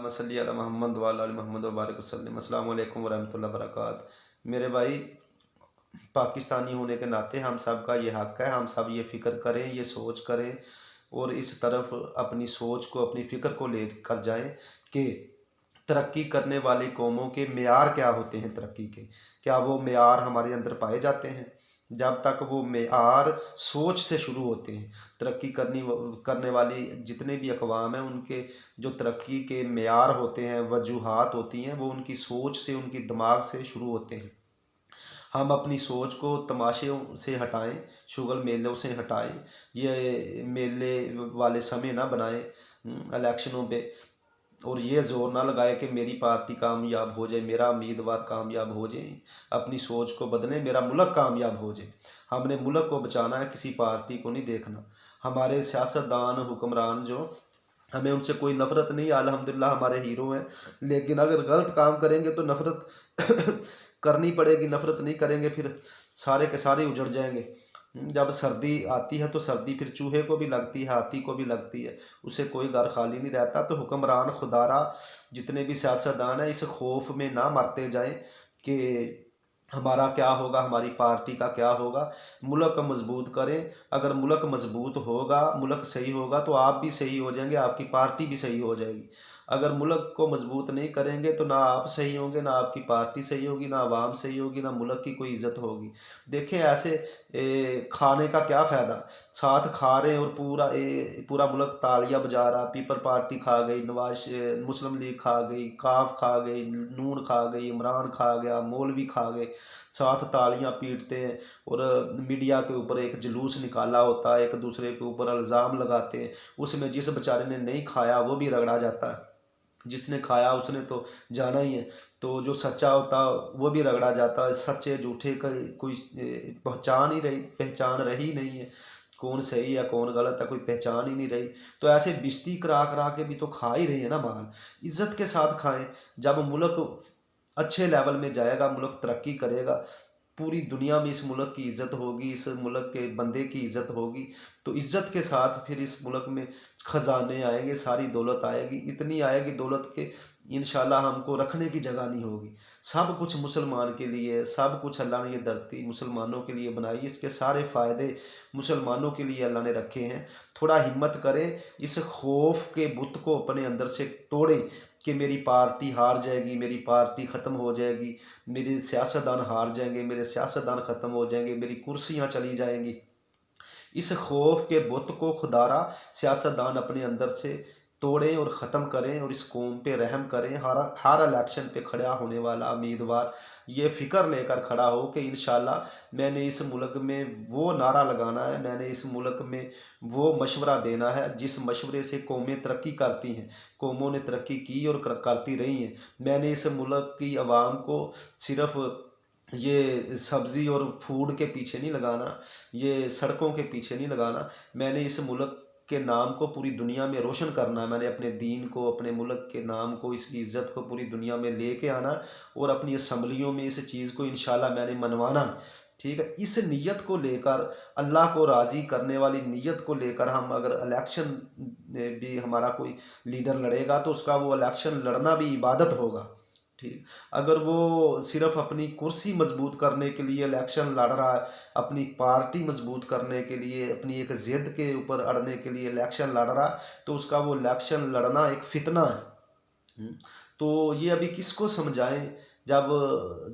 अल्लाहुम्मा सल्ली अला मुहम्मद व अला आलि मुहम्मद व बारिक वसल्लम। अस्सलामु अलैकुम व रहमतुल्लाहि व बरकातहू। मेरे भाई, पाकिस्तानी होने के नाते हम सब का ये हक़ है, हम सब ये फ़िक्र करें, ये सोच करें और इस तरफ अपनी सोच को, अपनी फ़िक्र को लेकर जाएं कि तरक्की करने वाली कौमों के मेयार क्या होते हैं। तरक्की के क्या वो मेयार हमारे अंदर पाए जाते हैं? जब तक वो मेयार सोच से शुरू होते हैं, तरक्की करने वाली जितने भी अक़वाम हैं, उनके जो तरक्की के मेयार होते हैं, वजूहात होती हैं, वो उनकी सोच से, उनकी दिमाग से शुरू होते हैं। हम अपनी सोच को तमाशे से हटाएं, शुगल मेलों से हटाएं, ये मेले वाले समय ना बनाएं इलेक्शनों पे, और ये ज़ोर ना लगाए कि मेरी पार्टी कामयाब हो जाए, मेरा उम्मीदवार कामयाब हो जाए। अपनी सोच को बदलें, मेरा मुल्क कामयाब हो जाए। हमने मुल्क को बचाना है, किसी पार्टी को नहीं देखना। हमारे सियासतदान, हुक्मरान जो, हमें उनसे कोई नफ़रत नहीं, अल्हम्दुलिल्लाह हमारे हीरो हैं, लेकिन अगर गलत काम करेंगे तो नफ़रत करनी पड़ेगी। नफ़रत नहीं करेंगे फिर सारे के सारे उजड़ जाएंगे। जब सर्दी आती है तो सर्दी फिर चूहे को भी लगती है, हाथी को भी लगती है, उसे कोई घर खाली नहीं रहता। तो हुक्मरान खुदारा जितने भी सियासतदान हैं, इस खौफ में ना मरते जाएं कि हमारा क्या होगा, हमारी पार्टी का क्या होगा। मुल्क को मजबूत करें। अगर मुल्क मजबूत होगा, मुल्क सही होगा, तो आप भी सही हो जाएंगे, आपकी पार्टी भी सही हो जाएगी। अगर मुल्क को मजबूत नहीं करेंगे तो ना आप सही होंगे, ना आपकी पार्टी सही होगी, ना आवाम सही होगी, ना मुल्क की कोई इज्जत होगी। देखें ऐसे खाने का क्या फ़ायदा, साथ खा रहे और पूरा मुल्क तालियां बजा रहा। पीपल पार्टी खा गई, मुस्लिम लीग खा गई, काफ खा गई, नून खा गई, इमरान खा गया, मौलवी खा गए, साथ तालियां पीटते हैं और मीडिया के ऊपर एक जुलूस निकाला होता है, एक दूसरे के ऊपर इल्ज़ाम लगाते हैं। उसमें जिस बेचारे ने नहीं खाया वो भी रगड़ा जाता है, जिसने खाया उसने तो जाना ही है। तो जो सच्चा होता वो भी रगड़ा जाता है। सच्चे झूठे का कोई पहचान रही नहीं है। कौन सही है कौन गलत है, कोई पहचान ही नहीं रही। तो ऐसे बिस्ती करा करा के भी तो खा ही रहे हैं ना माल। इज्जत के साथ खाएं। जब मुल्क अच्छे लेवल में जाएगा, मुल्क तरक्की करेगा, पूरी दुनिया में इस मुल्क की इज़्ज़त होगी, इस मुल्क के बंदे की इज़्ज़त होगी, तो इज़्ज़त के साथ फिर इस मुल्क में ख़जाने आएंगे, सारी दौलत आएगी। इतनी आएगी दौलत के इंशाल्लाह हमको रखने की जगह नहीं होगी। सब कुछ मुसलमान के लिए, सब कुछ अल्लाह ने ये धरती मुसलमानों के लिए बनाई, इसके सारे फ़ायदे मुसलमानों के लिए अल्लाह ने रखे हैं। थोड़ा हिम्मत करें, इस खौफ के बुत को अपने अंदर से तोड़ें कि मेरी पार्टी हार जाएगी, मेरी पार्टी ख़त्म हो जाएगी, मेरे सियासतदान हार जाएंगे, मेरे सियासतदान ख़त्म हो जाएंगे, मेरी कुर्सियाँ चली जाएंगी। इस खौफ के बुत को खुदारा सियासतदान अपने अंदर से तोड़ें और ख़त्म करें और इस कौम पे रहम करें। हर इलेक्शन पे खड़ा होने वाला उम्मीदवार ये फ़िक्र लेकर खड़ा हो कि इंशाल्लाह मैंने इस मुल्क में वो नारा लगाना है, मैंने इस मुल्क में वो मशवरा देना है जिस मशवरे से कौमें तरक्की करती हैं, कौमों ने तरक्की की और करती रही हैं। मैंने इस मुल्क की आवाम को सिर्फ़ ये सब्ज़ी और फूड के पीछे नहीं लगाना, ये सड़कों के पीछे नहीं लगाना। मैंने इस मुल्क के नाम को पूरी दुनिया में रोशन करना है। मैंने अपने दीन को, अपने मुल्क के नाम को, इसकी इज़्ज़त को पूरी दुनिया में लेके आना और अपनी असम्बलियों में इस चीज़ को इंशाल्लाह मैंने मनवाना। ठीक है, इस नीयत को लेकर, अल्लाह को राज़ी करने वाली नीयत को लेकर हम अगर इलेक्शन भी हमारा कोई लीडर लड़ेगा तो उसका वो इलेक्शन लड़ना भी इबादत होगा। ठीक, अगर वो सिर्फ अपनी कुर्सी मजबूत करने के लिए इलेक्शन लड़ रहा है, अपनी पार्टी मजबूत करने के लिए, अपनी एक जिद के ऊपर अड़ने के लिए इलेक्शन लड़ रहा है, तो उसका वो इलेक्शन लड़ना एक फितना है। तो ये अभी किसको समझाएं जब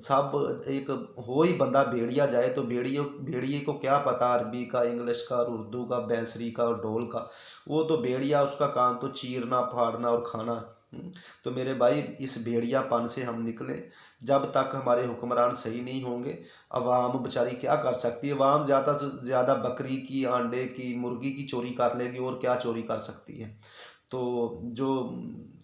सब एक हो ही बंदा भेड़िया जाए, तो भेड़िए को क्या पता अरबी का, इंग्लिश का और उर्दू का, बैंसरी का और ढोल का। वो तो भेड़िया, उसका काम तो चीरना, फाड़ना और खाना। तो मेरे भाई, इस भेड़ियापन से हम निकले। जब तक हमारे हुक्मरान सही नहीं होंगे, अवाम बेचारी क्या कर सकती है? अवाम ज़्यादा से ज़्यादा बकरी की, अंडे की, मुर्गी की चोरी कर लेगी, और क्या चोरी कर सकती है? तो जो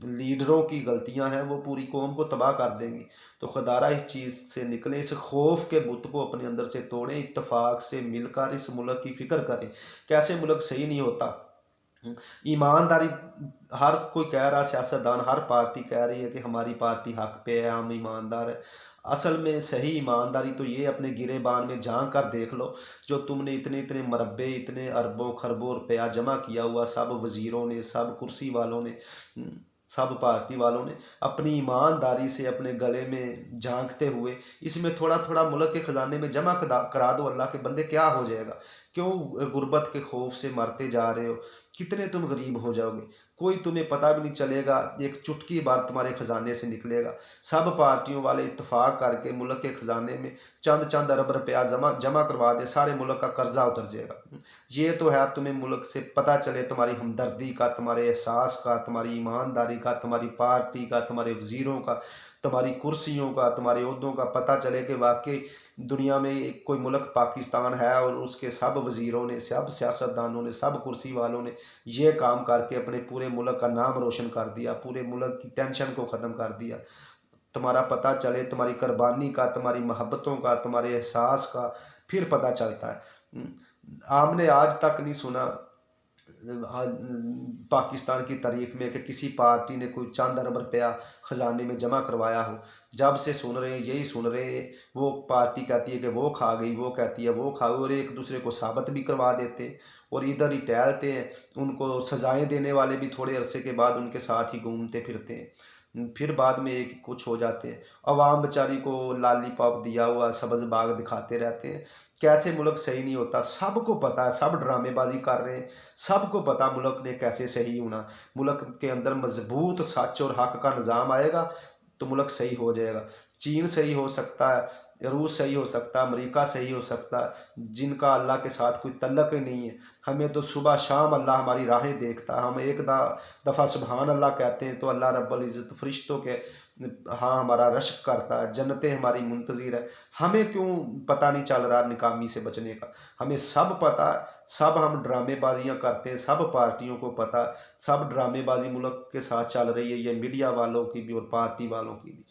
लीडरों की गलतियां हैं वो पूरी कौम को तबाह कर देंगी। तो खुदारा इस चीज़ से निकलें, इस खौफ के बुत को अपने अंदर से तोड़ें, इत्तफाक से मिलकर इस मुल्क की फ़िक्र करें। कैसे मुल्क सही नहीं होता? ईमानदारी, हर कोई कह रहा है, सियासतदान हर पार्टी कह रही है कि हमारी पार्टी हक पे है, हम ईमानदार है। असल में सही ईमानदारी तो ये अपने गिरेबान में झांक कर देख लो। जो तुमने इतने इतने मरबे, इतने अरबों खरबों रुपया जमा किया हुआ, सब वज़ीरों ने, सब कुर्सी वालों ने, सब पार्टी वालों ने अपनी ईमानदारी से अपने गले में झांकते हुए इसमें थोड़ा थोड़ा मुल्क के ख़जाने में जमा करा दो। अल्लाह के बंदे, क्या हो जाएगा? क्यों गुर्बत के खौफ से मरते जा रहे हो? कितने तुम गरीब हो जाओगे? कोई तुम्हें पता भी नहीं चलेगा, एक चुटकी बार तुम्हारे ख़जाने से निकलेगा। सब पार्टियों वाले इत्तेफाक करके मुल्क के ख़जाने में चंद चंद अरब रुपया जमा जमा करवा दे, सारे मुल्क का कर्जा उतर जाएगा। ये तो है, तुम्हें मुल्क से पता चले तुम्हारी हमदर्दी का, तुम्हारे एहसास का, तुम्हारी ईमानदारी का, तुम्हारी पार्टी का, तुम्हारे वजीरों का, तुम्हारी कुर्सियों का, तुम्हारे ओहदों का पता चले कि वाकई दुनिया में कोई मुल्क पाकिस्तान है और उसके सब वजीरों ने, सब सियासतदानों ने, सब कुर्सी वालों ने ये काम करके अपने पूरे मुल्क का नाम रोशन कर दिया, पूरे मुल्क की टेंशन को ख़त्म कर दिया। तुम्हारा पता चले तुम्हारी कुर्बानी का, तुम्हारी मोहब्बतों का, तुम्हारे एहसास का, फिर पता चलता है। आपने आज तक नहीं सुना पाकिस्तान की तारीख में कि किसी पार्टी ने कोई चंद अरब रुपया ख़जाने में जमा करवाया हो। जब से सुन रहे हैं, यही सुन रहे हैं, वो पार्टी कहती है कि वो खा गई, वो कहती है वो खा गई, और एक दूसरे को साबित भी करवा देते हैं और इधर ही टहलते हैं। उनको सजाएं देने वाले भी थोड़े अरसे के बाद उनके साथ ही घूमते फिरते हैं, फिर बाद में एक कुछ हो जाते हैं। अवाम बेचारी को लालीपॉप दिया हुआ सब्ज़ बाग दिखाते रहते हैं। कैसे मुल्क सही नहीं होता, सबको पता है, सब ड्रामेबाजी कर रहे हैं, सबको पता मुल्क ने कैसे सही होना। मुल्क के अंदर मजबूत सच और हक का निज़ाम आएगा तो मुल्क सही हो जाएगा। चीन सही हो सकता है, रूस सही हो सकता है, अमेरिका सही हो सकता है, जिनका अल्लाह के साथ कोई तल्लक ही नहीं है। हमें तो सुबह शाम अल्लाह हमारी राहें देखता है। हम एक दफ़ा सुबहान अल्लाह कहते हैं तो अल्लाह रब्बुल इज़्ज़त फरिश्तों के हाँ हमारा रश्क करता है, जन्नतें हमारी मुंतज़िर है। हमें क्यों पता नहीं चल रहा निकामी से बचने का? हमें सब पता है, सब हम ड्रामेबाजियाँ करते हैं, सब पार्टियों को पता, सब ड्रामेबाजी मुल्क के साथ चल रही है, ये मीडिया वालों की भी और पार्टी वालों की भी।